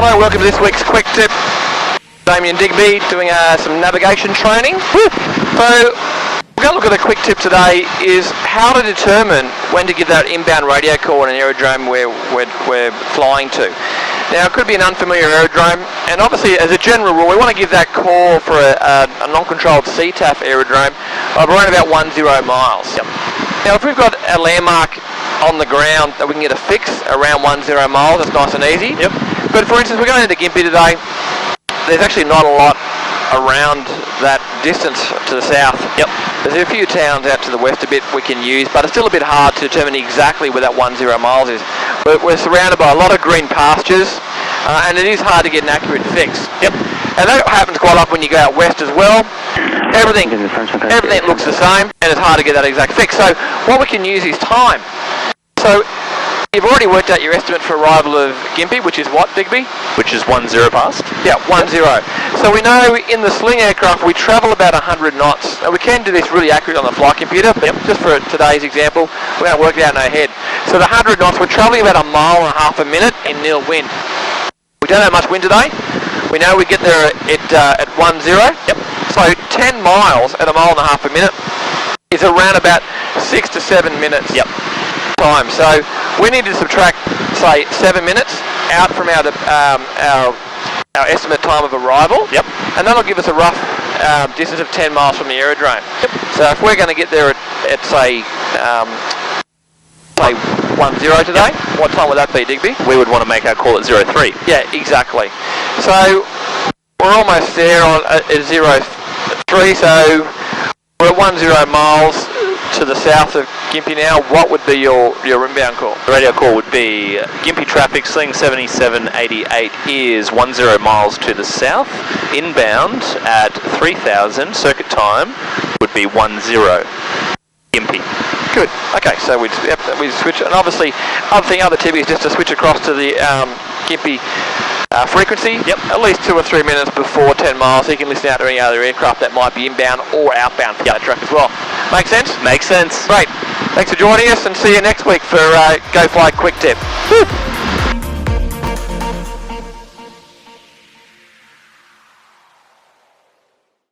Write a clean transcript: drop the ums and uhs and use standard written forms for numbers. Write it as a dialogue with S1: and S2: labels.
S1: Hello, welcome to this week's Quick Tip. Damien, Digby doing some navigation training. So, we're going to look at a quick tip today is how to determine when to give that inbound radio call in an aerodrome we're flying to. Now, it could be an unfamiliar aerodrome, and obviously, as a general rule, we want to give that call for a non-controlled CTAF aerodrome of around about 10 miles.
S2: Yep.
S1: Now, if we've got a landmark on the ground that we can get a fix around 10 miles, that's nice and easy.
S2: Yep.
S1: But for instance, we're going into Gympie today. There's actually not a lot around that distance to the south.
S2: Yep.
S1: There's a few towns out to the west a bit we can use, but it's still a bit hard to determine exactly where that 10 miles is. But we're surrounded by a lot of green pastures, and it is hard to get an accurate fix.
S2: Yep.
S1: And that happens quite often when you go out west as well. Everything looks the same, and it's hard to get that exact fix. So what we can use is time. So you've already worked out your estimate for arrival of Gympie, which is what, Digby?
S2: Which is 10 past?
S1: Yeah, 10. So we know in the sling aircraft we travel about 100 knots. Now we can do this really accurate on the flight computer, but just for today's example, we're going to work it out in our head. So the 100 knots, we're travelling about 1.5 miles a minute in nil wind. We don't have much wind today. We know we get there at 10.
S2: Yep.
S1: So 10 miles at 1.5 miles a minute is around about 6 to 7 minutes.
S2: Yep.
S1: Time. So we need to subtract, say, 7 minutes out from our estimate time of arrival.
S2: Yep.
S1: And that'll give us a rough distance of 10 miles from the aerodrome.
S2: Yep.
S1: So if we're going to get there at say 10 today, what time would that be, Digby?
S2: We would want to make our call at 03.
S1: Yeah, exactly. So we're almost there at 03, so we're at 10 miles to the south of Gympie now. What would be your inbound call?
S2: The radio call would be Gympie traffic, sling 7788 is 10 miles to the south. Inbound at 3000, circuit time would be 10 Gympie.
S1: Good. Okay, so we switch, and obviously, other tip is just to switch across to the Gympie frequency.
S2: Yep.
S1: At least 2 or 3 minutes before 10 miles, so you can listen out to any other aircraft that might be inbound or outbound for that truck as well. Make sense?
S2: Makes sense.
S1: Great. Thanks for joining us, and see you next week for GoFly Quick Tip. Woo!